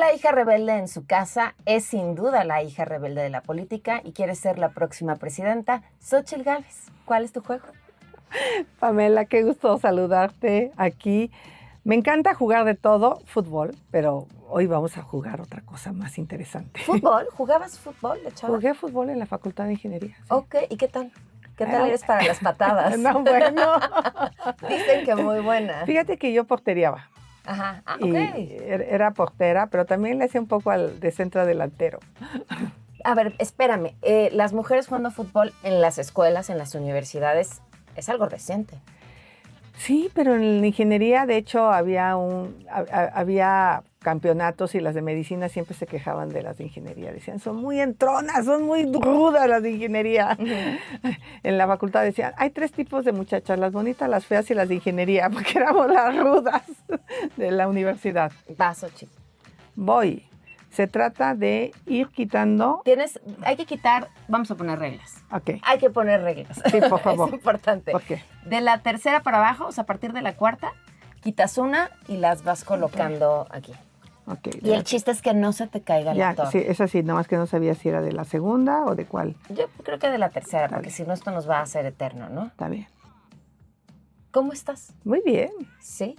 la hija rebelde en su casa es sin duda la hija rebelde de la política y quiere ser la próxima presidenta. Xóchitl Gálvez, ¿cuál es tu juego? Pamela, qué gusto saludarte aquí. Me encanta jugar de todo, fútbol, pero hoy vamos a jugar otra cosa más interesante. ¿Fútbol? ¿Jugabas fútbol de chava? Jugué fútbol en la Facultad de Ingeniería. Sí. Ok, ¿y qué tal? ¿Qué tal eres para las patadas? No, bueno. Dicen que muy buena. Fíjate que yo porteriaba. Ajá, ok. Y era portera, pero también le hacía un poco de centro delantero. A ver, espérame. Las mujeres jugando fútbol en las escuelas, en las universidades, es algo reciente. Sí, pero en la ingeniería, de hecho, había campeonatos y las de medicina siempre se quejaban de las de ingeniería. Decían, son muy entronas, son muy rudas las de ingeniería. Uh-huh. En la facultad decían, hay 3 tipos de muchachas, las bonitas, las feas y las de ingeniería, porque éramos las rudas de la universidad. Vas, Xóchitl. Voy. Se trata de ir quitando... Hay que quitar, vamos a poner reglas. Ok. Hay que poner reglas. Sí, por favor. Es importante. ¿Por qué? De la tercera para abajo, o sea, a partir de la cuarta, quitas una y las vas colocando aquí. Okay, y el chiste es que no se te caiga la torre. Sí, es así, nada más que no sabía si era de la segunda o de cuál. Yo creo que de la tercera, porque si no esto nos va a hacer eterno, ¿no? Está bien. ¿Cómo estás? Muy bien. ¿Sí?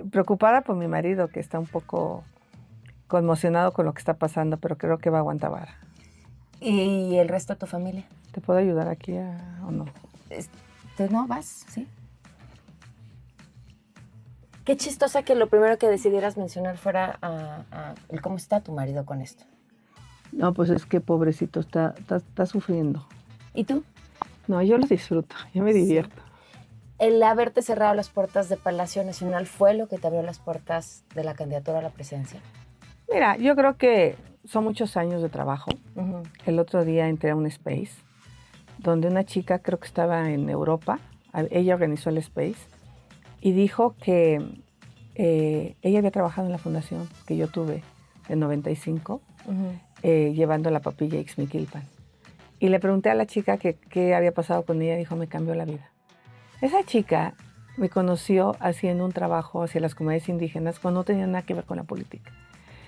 Preocupada por mi marido, que está un poco conmocionado con lo que está pasando, pero creo que va a aguantar vara. ¿Y el resto de tu familia? ¿Te puedo ayudar aquí o no? ¿No vas? ¿Sí? Qué chistosa que lo primero que decidieras mencionar fuera el cómo está tu marido con esto. No, pues es que pobrecito, está sufriendo. ¿Y tú? No, yo lo disfruto, yo me divierto. Sí. ¿El haberte cerrado las puertas de Palacio Nacional fue lo que te abrió las puertas de la candidatura a la presidencia? Mira, yo creo que son muchos años de trabajo. Uh-huh. El otro día entré a un space donde una chica, creo que estaba en Europa, ella organizó el space y dijo que ella había trabajado en la fundación que yo tuve en 95, uh-huh. Llevando la papilla Ixmiquilpan. Y le pregunté a la chica qué había pasado con ella, dijo, me cambió la vida. Esa chica me conoció haciendo un trabajo hacia las comunidades indígenas cuando no tenía nada que ver con la política.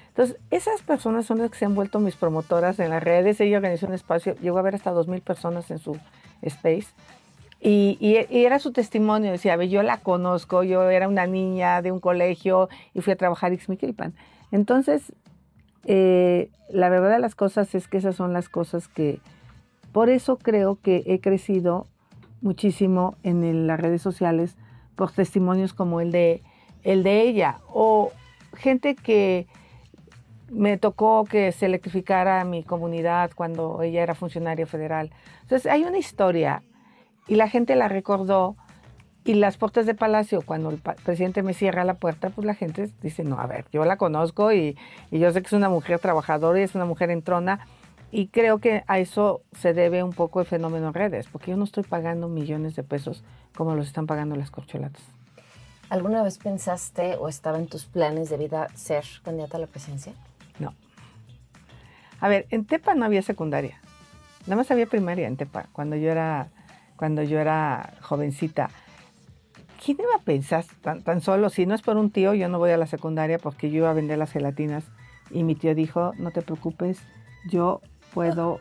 Entonces, esas personas son las que se han vuelto mis promotoras en las redes. Ella organizó un espacio, llegó a ver hasta 2,000 personas en su space. Y era su testimonio, decía, yo la conozco, yo era una niña de un colegio y fui a trabajar en Ixmiquilpan. Entonces, la verdad de las cosas es que esas son las cosas que, por eso creo que he crecido muchísimo en las redes sociales por testimonios como el de ella, o gente que me tocó que se electrificara mi comunidad cuando ella era funcionaria federal. Entonces hay una historia y la gente la recordó, y las puertas de Palacio, cuando el presidente me cierra la puerta, pues la gente dice, no, a ver, yo la conozco y yo sé que es una mujer trabajadora y es una mujer entrona, y creo que a eso se debe un poco el fenómeno en redes, porque yo no estoy pagando millones de pesos como los están pagando las corcholatas. ¿Alguna vez pensaste o estaba en tus planes de vida ser candidata a la presidencia? No. A ver, en Tepa no había secundaria, nada más había primaria en Tepa, cuando yo era jovencita. ¿Quién iba a pensar tan solo? Si no es por un tío, yo no voy a la secundaria porque yo iba a vender las gelatinas y mi tío dijo, no te preocupes, yo puedo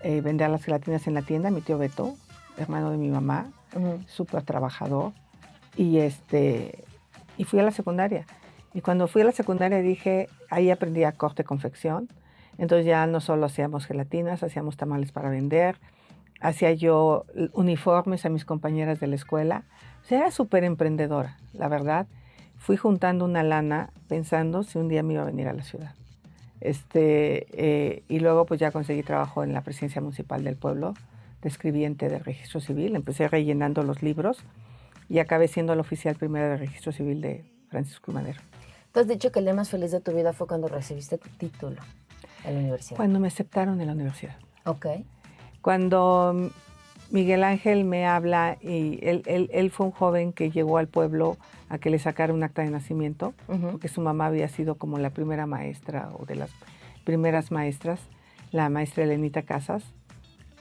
vender las gelatinas en la tienda. Mi tío Beto, hermano de mi mamá, uh-huh. Súper trabajador, y fui a la secundaria. Y cuando fui a la secundaria dije, ahí aprendí a corte confección. Entonces ya no solo hacíamos gelatinas, hacíamos tamales para vender, hacía yo uniformes a mis compañeras de la escuela. O sea, era súper emprendedora, la verdad. Fui juntando una lana pensando si un día me iba a venir a la ciudad. Y luego pues ya conseguí trabajo en la presidencia municipal del pueblo, de escribiente del registro civil. Empecé rellenando los libros y acabé siendo la oficial primera del registro civil de Francisco y Madero. Tú has dicho que el día más feliz de tu vida fue cuando recibiste tu título en la universidad. Cuando me aceptaron en la universidad. Ok. Cuando Miguel Ángel me habla, y él fue un joven que llegó al pueblo a que le sacara un acta de nacimiento, uh-huh. porque su mamá había sido como la primera maestra o de las primeras maestras, la maestra Elenita Casas,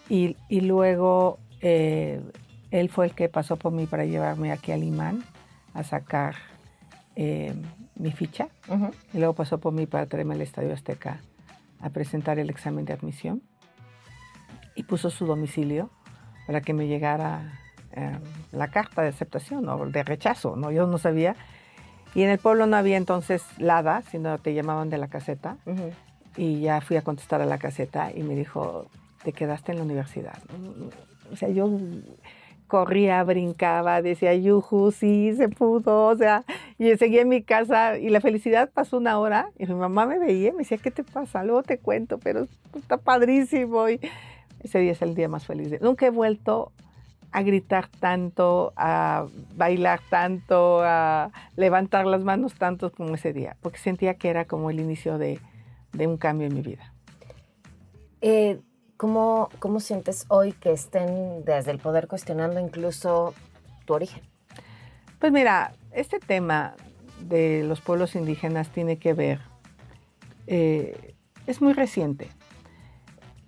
y luego él fue el que pasó por mí para llevarme aquí al imán a sacar mi ficha Ujú. y luego pasó por mí para traerme al Estadio Azteca a presentar el examen de admisión y puso su domicilio para que me llegara la carta de aceptación o de rechazo, ¿no? Yo no sabía. Y en el pueblo no había entonces LADA, sino te llamaban de la caseta. Ujú. Y ya fui a contestar a la caseta y me dijo, te quedaste en la universidad. O sea, yo corría, brincaba, decía, yujú, sí, se pudo. O sea, y seguía en mi casa y la felicidad pasó una hora y mi mamá me veía y me decía, ¿qué te pasa? Luego te cuento, pero está padrísimo. Y ese día es el día más feliz. Nunca he vuelto a gritar tanto, a bailar tanto, a levantar las manos tanto como ese día, porque sentía que era como el inicio de un cambio en mi vida. ¿Cómo sientes hoy que estén desde el poder cuestionando incluso tu origen? Pues mira, este tema de los pueblos indígenas tiene que ver, es muy reciente.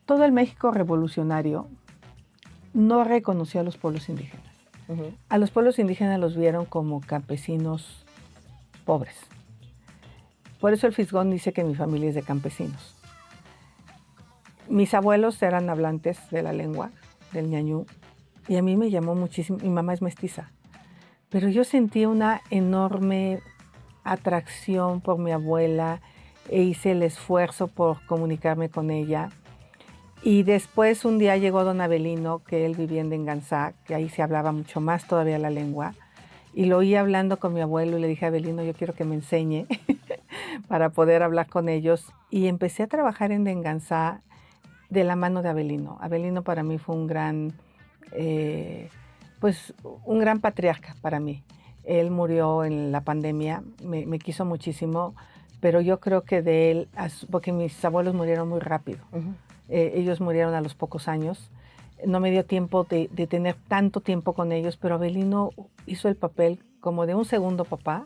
Todo el México revolucionario no reconoció a los pueblos indígenas. Ujú. A los pueblos indígenas los vieron como campesinos pobres. Por eso el Fisgón dice que mi familia es de campesinos. Mis abuelos eran hablantes de la lengua, del ñañú, y a mí me llamó muchísimo, mi mamá es mestiza, pero yo sentí una enorme atracción por mi abuela e hice el esfuerzo por comunicarme con ella. Y después un día llegó don Avelino, que él vivía en Denganzá, que ahí se hablaba mucho más todavía la lengua, y lo oí hablando con mi abuelo y le dije, Avelino, yo quiero que me enseñe para poder hablar con ellos. Y empecé a trabajar en Denganzá de la mano de Avelino. Avelino para mí fue un gran, pues un gran patriarca para mí. Él murió en la pandemia, me quiso muchísimo, pero yo creo que de él, porque mis abuelos murieron muy rápido. Ujú. Ellos murieron a los pocos años. No me dio tiempo de tener tanto tiempo con ellos, pero Avelino hizo el papel como de un segundo papá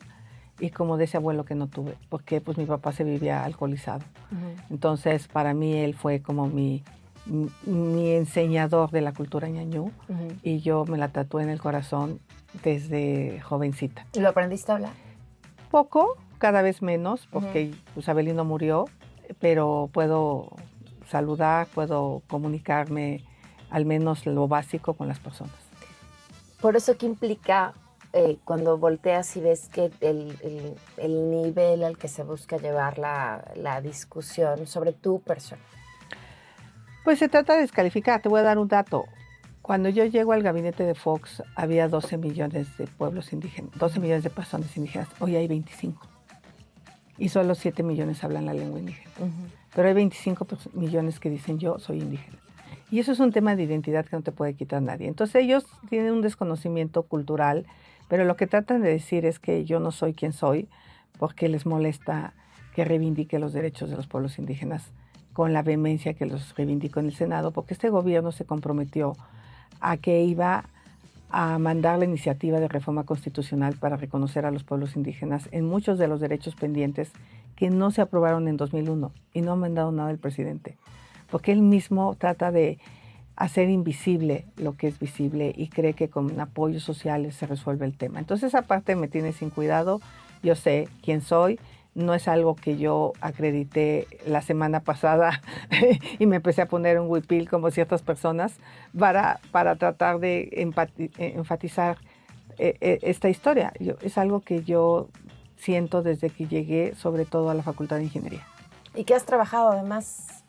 y como de ese abuelo que no tuve, porque pues mi papá se vivía alcoholizado. Ujú. Entonces, para mí él fue como mi enseñador de la cultura ñañú Ujú. y yo me la tatué en el corazón desde jovencita. ¿Y lo aprendiste a hablar? Poco, cada vez menos, porque pues Avelino murió, pero puedo saludar, puedo comunicarme al menos lo básico con las personas. Por eso, ¿qué implica cuando volteas y ves que el nivel al que se busca llevar la discusión sobre tu persona? Pues se trata de descalificar, te voy a dar un dato. Cuando yo llego al gabinete de Fox había 12 millones de pueblos indígenas, 12 millones de personas indígenas, hoy hay 25. Y solo 7 millones hablan la lengua indígena. Ujú. Pero hay 25 millones que dicen yo soy indígena. Y eso es un tema de identidad que no te puede quitar nadie. Entonces ellos tienen un desconocimiento cultural, pero lo que tratan de decir es que yo no soy quien soy porque les molesta que reivindique los derechos de los pueblos indígenas con la vehemencia que los reivindico en el Senado, porque este gobierno se comprometió a que iba a mandar la iniciativa de reforma constitucional para reconocer a los pueblos indígenas en muchos de los derechos pendientes que no se aprobaron en 2001 y no ha mandado nada el presidente, porque él mismo trata de hacer invisible lo que es visible y cree que con apoyos sociales se resuelve el tema. Entonces esa parte me tiene sin cuidado, yo sé quién soy, no es algo que yo acredité la semana pasada y me empecé a poner un huipil como ciertas personas para tratar de enfatizar esta historia. Es algo que yo siento desde que llegué, sobre todo a la Facultad de Ingeniería. ¿Y qué has trabajado además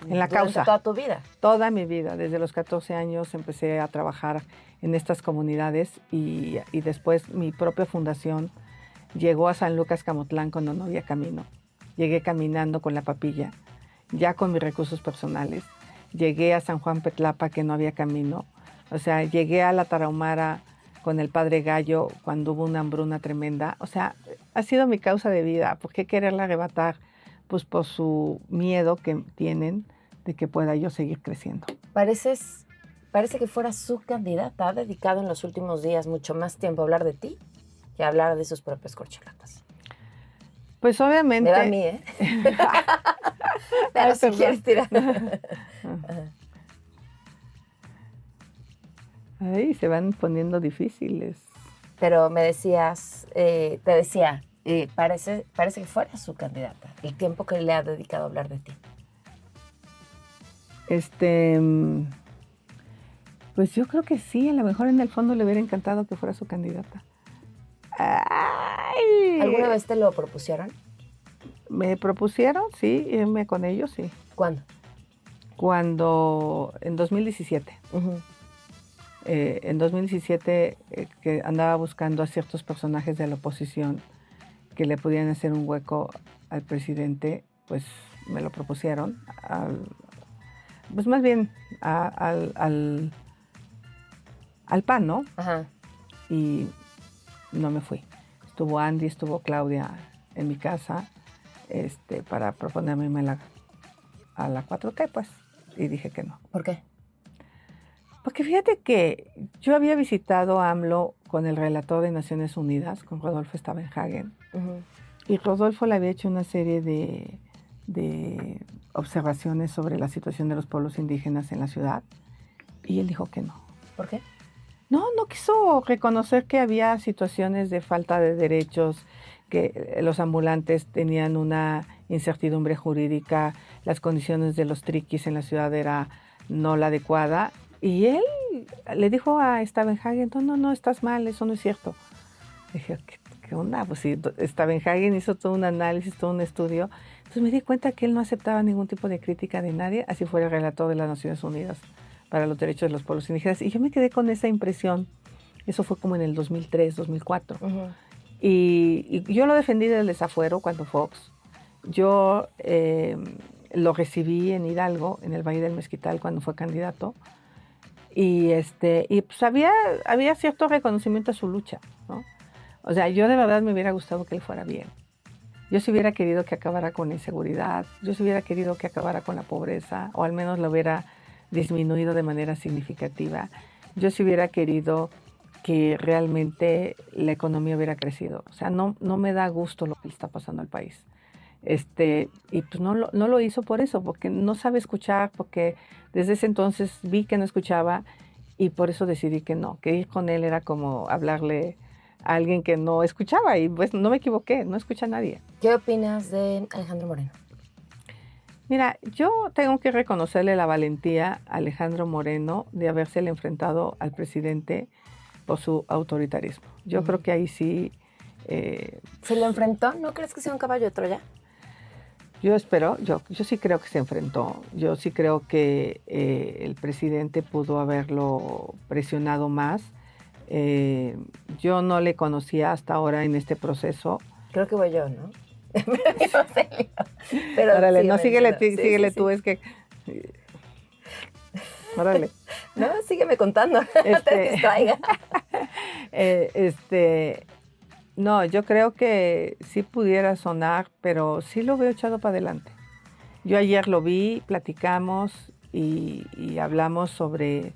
En la durante causa. toda tu vida? Toda mi vida, desde los 14 años empecé a trabajar en estas comunidades y después mi propia fundación llegó a San Lucas Camotlán cuando no había camino. Llegué caminando con la papilla, ya con mis recursos personales. Llegué a San Juan Petlapa que no había camino. O sea, llegué a la Tarahumara con el Padre Gallo cuando hubo una hambruna tremenda. O sea, ha sido mi causa de vida. ¿Por qué quererla arrebatar? Pues por su miedo que tienen de que pueda yo seguir creciendo. Parece que fuera su candidata. Ha dedicado en los últimos días mucho más tiempo a hablar de ti que a hablar de sus propias corcholatas. Pues obviamente... Me da a mí, ¿eh? Pero Ay, si perdón. quieres tirar. Ay, se van poniendo difíciles. Pero me decías, te decía, parece que fuera su candidata, el tiempo que le ha dedicado a hablar de ti. Pues yo creo que sí, a lo mejor en el fondo le hubiera encantado que fuera su candidata. ¡Ay! ¿Alguna vez te lo propusieron? Me propusieron, sí, irme con ellos, sí. ¿Cuándo? Cuando, en 2017. Uh-huh. En 2017, que andaba buscando a ciertos personajes de la oposición que le podían hacer un hueco al presidente, pues me lo propusieron. Pues más bien al PAN, ¿no? Ajá. Y no me fui. Estuvo Andy, estuvo Claudia en mi casa para proponerme a la 4T, pues. Y dije que no. ¿Por qué? Porque fíjate que yo había visitado a AMLO con el relator de Naciones Unidas, con Rodolfo Stavenhagen, Uh-huh. y Rodolfo le había hecho una serie de observaciones sobre la situación de los pueblos indígenas en la ciudad, y él dijo que no. ¿Por qué? No quiso reconocer que había situaciones de falta de derechos, que los ambulantes tenían una incertidumbre jurídica, las condiciones de los triquis en la ciudad era no la adecuada. Y él le dijo a Stavenhagen, no, estás mal, eso no es cierto. Dije, ¿qué onda? Pues sí, Stavenhagen hizo todo un análisis, todo un estudio. Entonces me di cuenta que él no aceptaba ningún tipo de crítica de nadie, así fuera el relator de las Naciones Unidas para los derechos de los pueblos indígenas. Y yo me quedé con esa impresión. Eso fue como en el 2003, 2004. Uh-huh. Y yo lo defendí del desafuero cuando Fox. Yo lo recibí en Hidalgo, en el Valle del Mezquital, cuando fue candidato. Y pues había cierto reconocimiento a su lucha, ¿no? O sea, yo de verdad me hubiera gustado que le fuera bien. Yo sí hubiera querido que acabara con la inseguridad, yo sí hubiera querido que acabara con la pobreza, o al menos la hubiera disminuido de manera significativa. Yo sí hubiera querido que realmente la economía hubiera crecido. O sea, no me da gusto lo que le está pasando al país. Y pues no lo hizo por eso, porque no sabe escuchar, porque desde ese entonces vi que no escuchaba y por eso decidí que no, que ir con él era como hablarle a alguien que no escuchaba y pues no me equivoqué, no escucha a nadie. ¿Qué opinas de Alejandro Moreno? Mira, yo tengo que reconocerle la valentía a Alejandro Moreno de habérsele enfrentado al presidente por su autoritarismo. Yo creo que ahí sí... ¿Se le enfrentó? ¿No crees que sea un caballo de Troya? Yo espero, yo sí creo que se enfrentó. Yo sí creo que el presidente pudo haberlo presionado más. Yo no le conocía hasta ahora en este proceso. Creo que voy yo, ¿no? Pero órale, sí, no, síguele tú, sí. Es que... Órale. No, sígueme contando, no te distraiga. No, yo creo que sí pudiera sonar, pero sí lo veo echado para adelante. Yo ayer lo vi, platicamos y hablamos sobre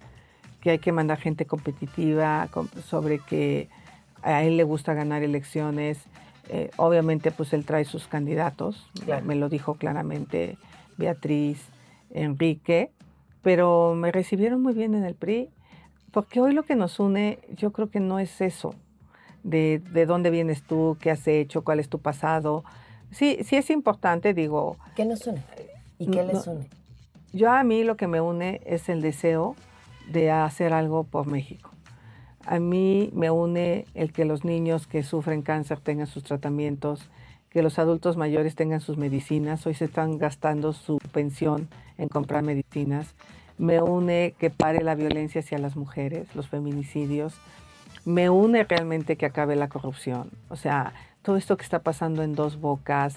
que hay que mandar gente competitiva, sobre que a él le gusta ganar elecciones. Obviamente, pues él trae sus candidatos, claro. Me lo dijo claramente Beatriz, Enrique, pero me recibieron muy bien en el PRI, porque hoy lo que nos une, yo creo que no es eso. De dónde vienes tú, qué has hecho, cuál es tu pasado. Sí es importante, digo. ¿Qué nos une? ¿Y qué les une? Yo a mí lo que me une es el deseo de hacer algo por México. A mí me une el que los niños que sufren cáncer tengan sus tratamientos, que los adultos mayores tengan sus medicinas. Hoy se están gastando su pensión en comprar medicinas. Me une que pare la violencia hacia las mujeres, los feminicidios. Me une realmente que acabe la corrupción. O sea, todo esto que está pasando en Dos Bocas,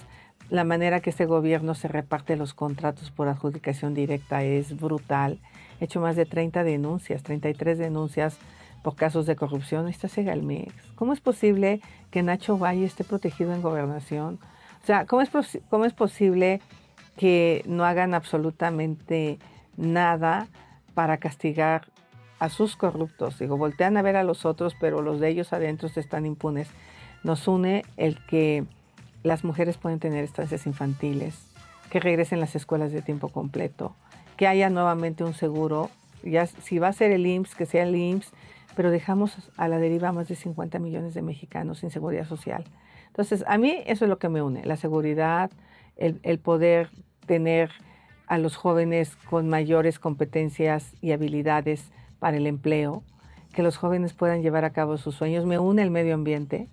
la manera que este gobierno se reparte los contratos por adjudicación directa es brutal. He hecho más de 33 denuncias por casos de corrupción. Está Segalmex. ¿Cómo es posible que Nacho Valle esté protegido en gobernación? O sea, ¿cómo es posible que no hagan absolutamente nada para castigar a sus corruptos? Digo, voltean a ver a los otros, pero los de ellos adentro están impunes. Nos une el que las mujeres pueden tener estancias infantiles, que regresen las escuelas de tiempo completo, que haya nuevamente un seguro, ya si va a ser el IMSS, que sea el IMSS, pero dejamos a la deriva más de 50 millones de mexicanos sin seguridad social. Entonces, a mí eso es lo que me une, la seguridad, el poder tener a los jóvenes con mayores competencias y habilidades para el empleo, que los jóvenes puedan llevar a cabo sus sueños. Me une el medio ambiente,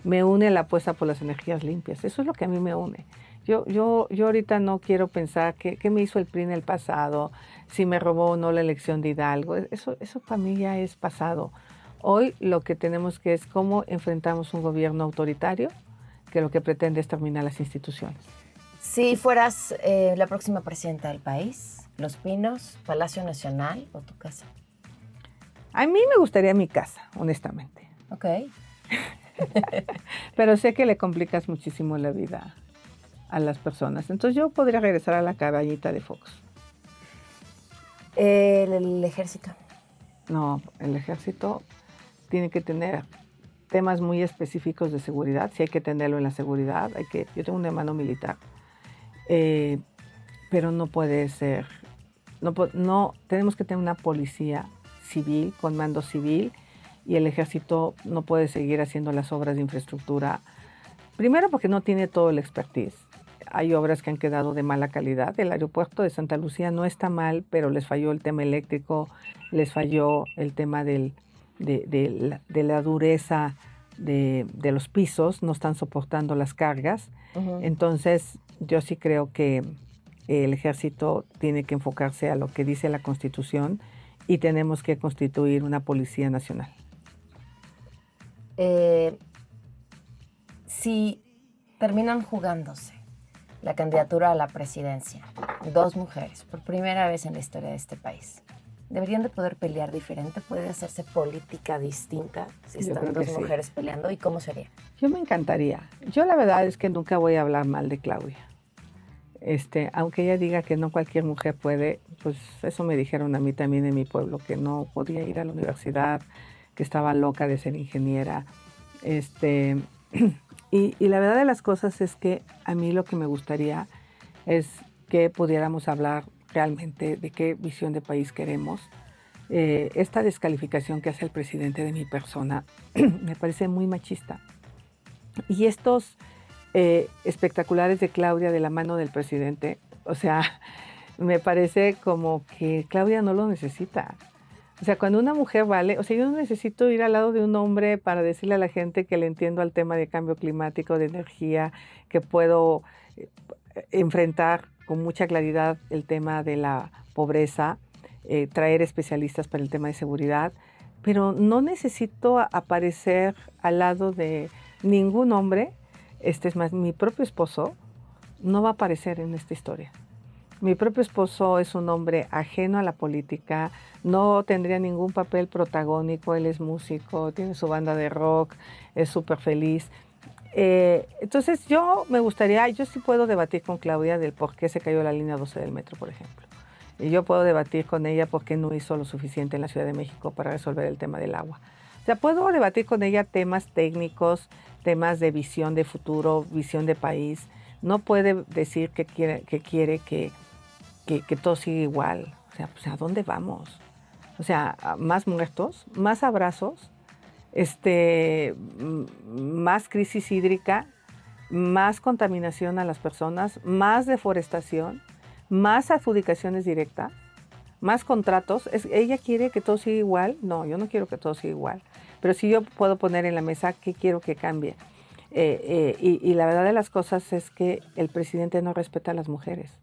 me une la apuesta por las energías limpias. Eso es lo que a mí me une. Yo ahorita no quiero pensar qué me hizo el PRI en el pasado, si me robó o no la elección de Hidalgo. Eso para mí ya es pasado. Hoy lo que tenemos que es cómo enfrentamos un gobierno autoritario que lo que pretende es terminar las instituciones. Si fueras la próxima presidenta del país, Los Pinos, Palacio Nacional o tu casa. A mí me gustaría mi casa, honestamente. Ok. Pero sé que le complicas muchísimo la vida a las personas. Entonces yo podría regresar a la cabañita de Fox. El ejército. No, el ejército tiene que tener temas muy específicos de seguridad. Sí hay que tenerlo en la seguridad. Yo tengo un hermano militar. Pero no puede ser. No, tenemos que tener una policía civil, con mando civil, y el ejército no puede seguir haciendo las obras de infraestructura. Primero porque no tiene todo el expertise. Hay obras que han quedado de mala calidad. El aeropuerto de Santa Lucía no está mal, pero les falló el tema eléctrico, les falló el tema de la dureza de los pisos, no están soportando las cargas. Uh-huh. Entonces, yo sí creo que el ejército tiene que enfocarse a lo que dice la Constitución y tenemos que constituir una Policía Nacional. Si terminan jugándose la candidatura a la presidencia, 2 mujeres, por primera vez en la historia de este país, ¿deberían de poder pelear diferente? ¿Puede hacerse política distinta si están 2 mujeres peleando? ¿Y cómo sería? Yo me encantaría. Yo la verdad es que nunca voy a hablar mal de Claudia. Aunque ella diga que no cualquier mujer puede, pues eso me dijeron a mí también en mi pueblo, que no podía ir a la universidad, que estaba loca de ser ingeniera. Y la verdad de las cosas es que a mí lo que me gustaría es que pudiéramos hablar realmente de qué visión de país queremos. Esta descalificación que hace el presidente de mi persona me parece muy machista. Y estos espectaculares de Claudia de la mano del presidente, o sea, me parece como que Claudia no lo necesita. O sea, cuando una mujer vale, o sea, yo no necesito ir al lado de un hombre para decirle a la gente que le entiendo al tema de cambio climático, de energía, que puedo enfrentar con mucha claridad el tema de la pobreza, traer especialistas para el tema de seguridad, pero no necesito aparecer al lado de ningún hombre. Es más, mi propio esposo no va a aparecer en esta historia. Mi propio esposo es un hombre ajeno a la política, no tendría ningún papel protagónico, él es músico, tiene su banda de rock, es súper feliz. Entonces yo sí puedo debatir con Claudia del por qué se cayó la línea 12 del metro, por ejemplo. Y yo puedo debatir con ella por qué no hizo lo suficiente en la Ciudad de México para resolver el tema del agua. O sea, puedo debatir con ella temas técnicos, temas de visión de futuro, visión de país. No puede decir que quiere que todo siga igual. O sea, pues, ¿a dónde vamos? O sea, más muertos, más abrazos, más crisis hídrica, más contaminación a las personas, más deforestación, más adjudicaciones directas, más contratos. ¿Ella quiere que todo siga igual? No, yo no quiero que todo siga igual. Pero sí yo puedo poner en la mesa qué quiero que cambie. Y la verdad de las cosas es que el presidente no respeta a las mujeres.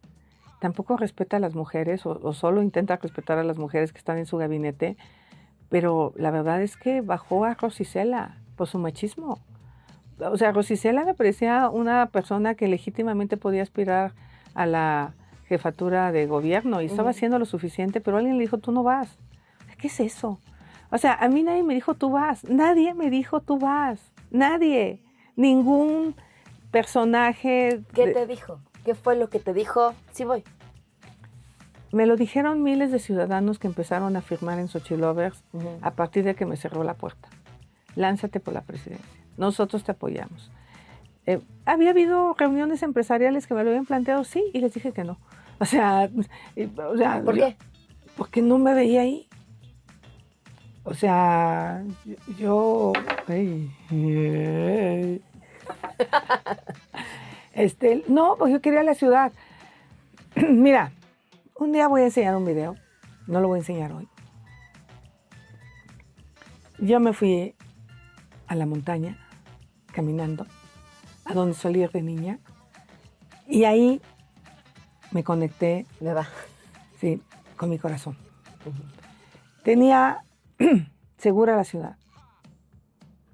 Tampoco respeta a las mujeres o solo intenta respetar a las mujeres que están en su gabinete. Pero la verdad es que bajó a Rosy Cela por su machismo. O sea, Rosy Cela me parecía una persona que legítimamente podía aspirar a la jefatura de gobierno y estaba haciendo lo suficiente, pero alguien le dijo, tú no vas. ¿Qué es eso? O sea, a mí nadie me dijo, tú vas. Nadie me dijo, tú vas. Nadie. Ningún personaje. ¿Qué te dijo? ¿Qué fue lo que te dijo? Sí voy. Me lo dijeron miles de ciudadanos que empezaron a firmar en Xochilovers a partir de que me cerró la puerta. Lánzate por la presidencia. Nosotros te apoyamos. Había habido reuniones empresariales que me lo habían planteado, sí, y les dije que no. O sea ¿por qué? Porque no me veía ahí. O sea, yo No, pues yo quería la ciudad. Mira, un día voy a enseñar un video, no lo voy a enseñar hoy. Yo me fui a la montaña, caminando, a donde solía ir de niña, y ahí me conecté, sí, con mi corazón. Tenía segura la ciudad.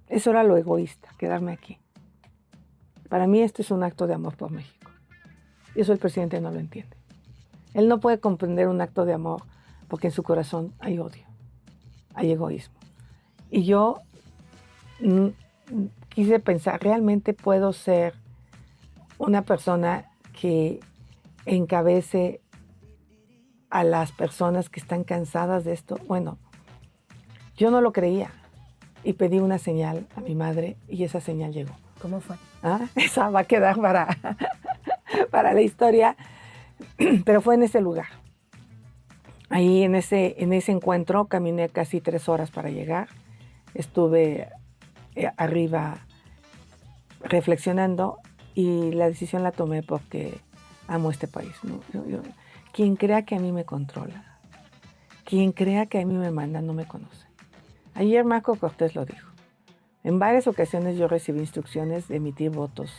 Eso era lo egoísta, quedarme aquí. Para mí esto es un acto de amor por México. Y eso el presidente no lo entiende. Él no puede comprender un acto de amor porque en su corazón hay odio, hay egoísmo. Y yo quise pensar, ¿realmente puedo ser una persona que encabece a las personas que están cansadas de esto? Bueno, yo no lo creía y pedí una señal a mi madre y esa señal llegó. ¿Cómo fue? Esa va a quedar para la historia, pero fue en ese lugar. Ahí en ese encuentro caminé casi 3 horas para llegar. Estuve arriba reflexionando y la decisión la tomé porque amo este país, ¿no? Quien crea que a mí me controla, quien crea que a mí me manda, no me conoce. Ayer Marco Cortés lo dijo. En varias ocasiones yo recibí instrucciones de emitir votos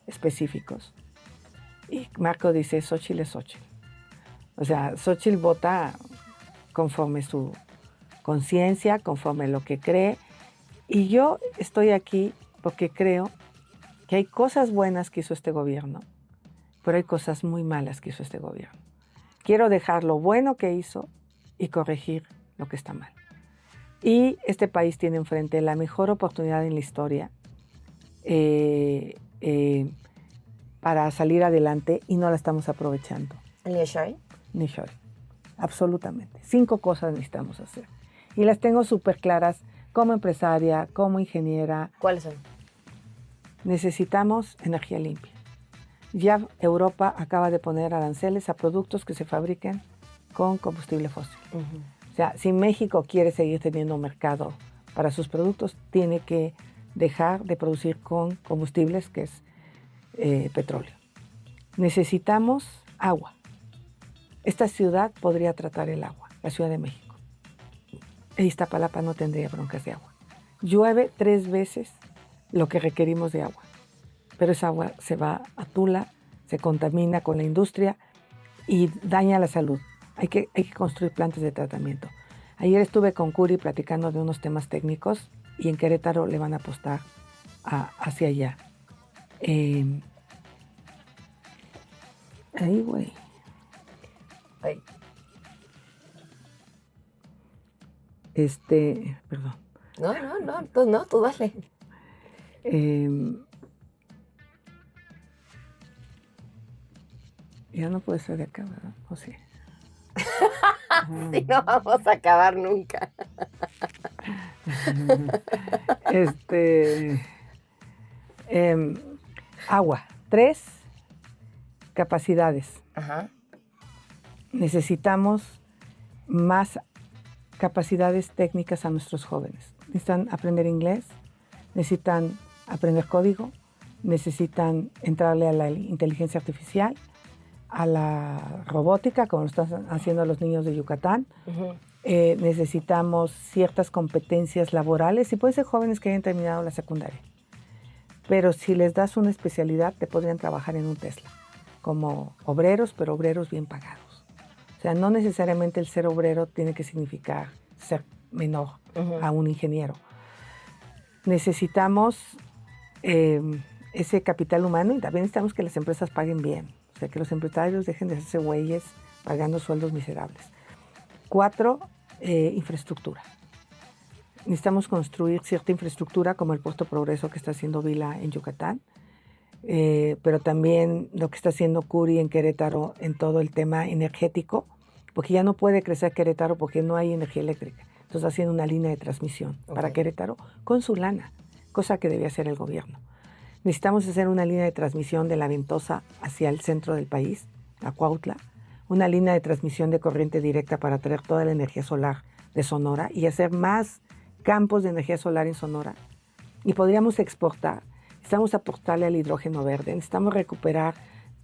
específicos. Y Marco dice, Xóchitl es Xóchitl. O sea, Xóchitl vota conforme su conciencia, conforme lo que cree. Y yo estoy aquí porque creo que hay cosas buenas que hizo este gobierno, pero hay cosas muy malas que hizo este gobierno. Quiero dejar lo bueno que hizo y corregir lo que está mal. Y este país tiene enfrente la mejor oportunidad en la historia para salir adelante y no la estamos aprovechando. ¿El nearshoring? Nearshoring, absolutamente. 5 cosas necesitamos hacer. Y las tengo súper claras como empresaria, como ingeniera. ¿Cuáles son? Necesitamos energía limpia. Ya Europa acaba de poner aranceles a productos que se fabriquen con combustible fósil. O sea, si México quiere seguir teniendo un mercado para sus productos, tiene que dejar de producir con combustibles, que es petróleo. Necesitamos agua. Esta ciudad podría tratar el agua, la Ciudad de México. Iztapalapa no tendría broncas de agua. Llueve 3 veces lo que requerimos de agua, pero esa agua se va a Tula, se contamina con la industria y daña la salud. Hay que construir plantas de tratamiento. Ayer estuve con Curi platicando de unos temas técnicos y en Querétaro le van a apostar hacia allá. Ahí, güey. Ahí. Perdón. No, tú dale. Ya no puede ser de acá, ¿verdad? ¿O sí? Sí, no vamos a acabar nunca. Agua. 3 capacidades. Ajá. Necesitamos más capacidades técnicas a nuestros jóvenes. Necesitan aprender inglés, necesitan aprender código, necesitan entrarle a la inteligencia artificial, a la robótica, como lo están haciendo los niños de Yucatán. Uh-huh. Necesitamos ciertas competencias laborales y pueden ser jóvenes que hayan terminado la secundaria. Pero si les das una especialidad, te podrían trabajar en un Tesla, como obreros, pero obreros bien pagados. O sea, no necesariamente el ser obrero tiene que significar ser menor a un ingeniero. Necesitamos ese capital humano y también necesitamos que las empresas paguen bien. O sea, que los empresarios dejen de hacerse güeyes pagando sueldos miserables. 4, infraestructura. Necesitamos construir cierta infraestructura como el Puerto Progreso que está haciendo Vila en Yucatán, pero también lo que está haciendo Curi en Querétaro en todo el tema energético, porque ya no puede crecer Querétaro porque no hay energía eléctrica. Entonces está haciendo una línea de transmisión para Querétaro con su lana, cosa que debe hacer el gobierno. Necesitamos hacer una línea de transmisión de La Ventosa hacia el centro del país, a Cuautla, una línea de transmisión de corriente directa para traer toda la energía solar de Sonora y hacer más campos de energía solar en Sonora. Y podríamos exportar necesitamos apostarle al hidrógeno verde, necesitamos recuperar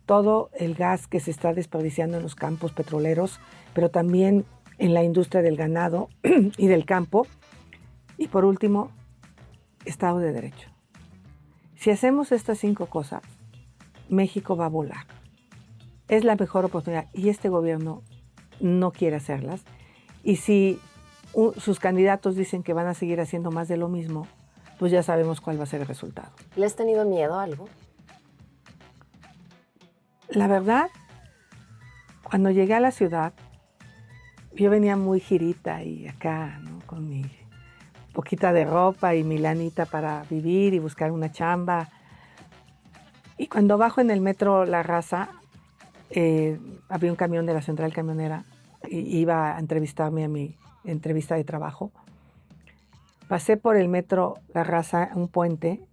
todo el gas que se está desperdiciando en los campos petroleros, pero también en la industria del ganado y del campo. Y por último, Estado de Derecho. Si hacemos estas 5 cosas, México va a volar. Es la mejor oportunidad y este gobierno no quiere hacerlas. Y si sus candidatos dicen que van a seguir haciendo más de lo mismo, pues ya sabemos cuál va a ser el resultado. ¿Le has tenido miedo a algo? La verdad, cuando llegué a la ciudad, yo venía muy girita y acá, ¿no? Con mi poquita de ropa y mi lanita para vivir y buscar una chamba. Y cuando bajo en el metro La Raza, había un camión de la central camionera y iba a entrevistarme a mi entrevista de trabajo. Pasé por el metro La Raza, un puente,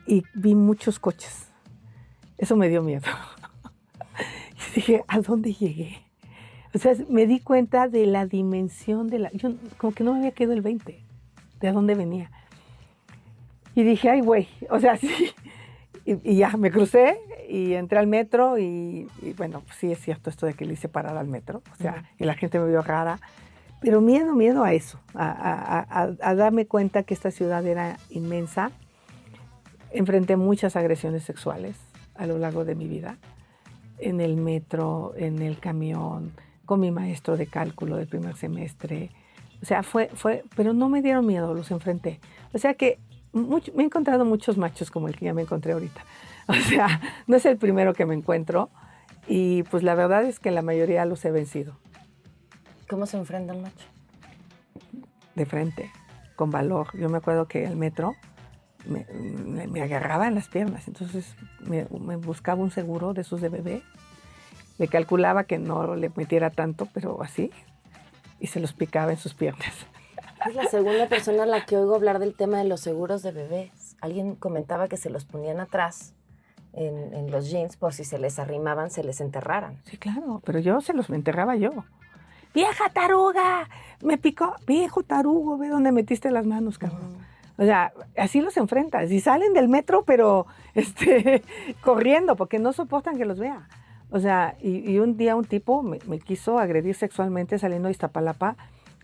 y vi muchos coches. Eso me dio miedo. Y dije, ¿a dónde llegué? O sea, me di cuenta de la dimensión de la... Yo como que no me había quedado el 20, de dónde venía. Y dije, ay, güey, o sea, sí. Y ya, me crucé y entré al metro y bueno, pues sí es cierto esto de que le hice parar al metro. O sea, y la gente me vio rara. Pero miedo a eso, a darme cuenta que esta ciudad era inmensa. Enfrenté muchas agresiones sexuales a lo largo de mi vida. En el metro, en el camión, con mi maestro de cálculo del primer semestre. O sea, pero no me dieron miedo, los enfrenté. O sea que me he encontrado muchos machos como el que ya me encontré ahorita. O sea, no es el primero que me encuentro y pues la verdad es que la mayoría los he vencido. ¿Cómo se enfrenta el macho? De frente, con valor. Yo me acuerdo que el metro me agarraba en las piernas, entonces me buscaba un seguro de esos de bebé. Le calculaba que no le metiera tanto, pero así, y se los picaba en sus piernas. Es la segunda persona a la que oigo hablar del tema de los seguros de bebés. Alguien comentaba que se los ponían atrás en los jeans por si se les arrimaban, se les enterraran. Sí, claro, pero yo se los enterraba yo. ¡Vieja taruga! Me picó. ¡Viejo tarugo! Ve dónde metiste las manos, cabrón. O sea, así los enfrentas. Y salen del metro, pero corriendo, porque no soportan que los vea. O sea, y un día un tipo me quiso agredir sexualmente saliendo de Iztapalapa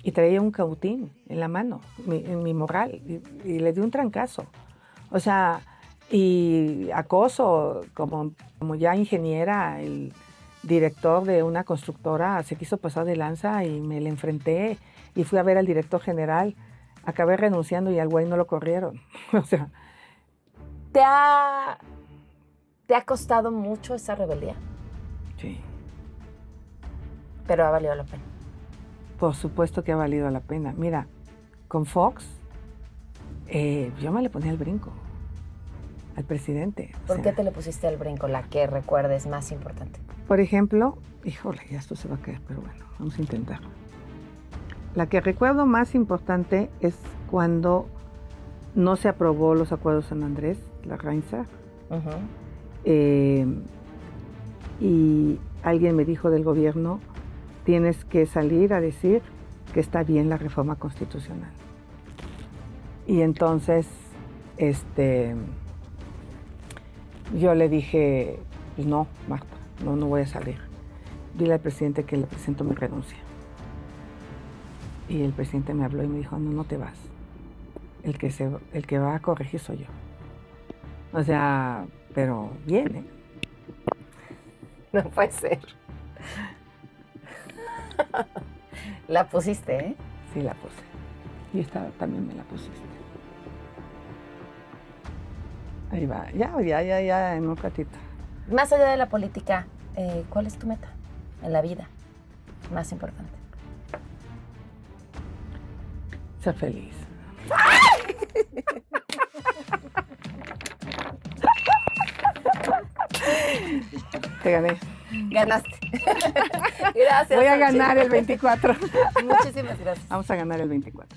y traía un cautín en la mano, en mi morral, y le di un trancazo. O sea, y acoso, como ya ingeniera, el director de una constructora se quiso pasar de lanza y me le enfrenté y fui a ver al director general. Acabé renunciando y al güey no lo corrieron. O sea, ¿Te ha costado mucho esa rebeldía? Sí. Pero ha valido la pena. Por supuesto que ha valido la pena. Mira, con Fox, yo me le ponía el brinco al presidente. ¿Por qué te le pusiste al brinco? La que recuerdes más importante. Por ejemplo, híjole, ya esto se va a caer, pero bueno, vamos a intentarlo. La que recuerdo más importante es cuando no se aprobó los acuerdos San Andrés, la Reinsar. Y alguien me dijo del gobierno, tienes que salir a decir que está bien la reforma constitucional. Y entonces, yo le dije, pues no, Marta, no voy a salir. Dile al presidente que le presento mi renuncia. Y el presidente me habló y me dijo, no te vas. El que va a corregir soy yo. O sea, pero bien, ¿eh? No puede ser. La pusiste, ¿eh? Sí, la puse. Y esta también me la pusiste. Ahí va, ya, en un ratito. Más allá de la política, ¿cuál es tu meta en la vida más importante? Ser feliz. Te gané. Ganaste. Gracias. Voy a ganar el 24. Muchísimas gracias. Vamos a ganar el 24.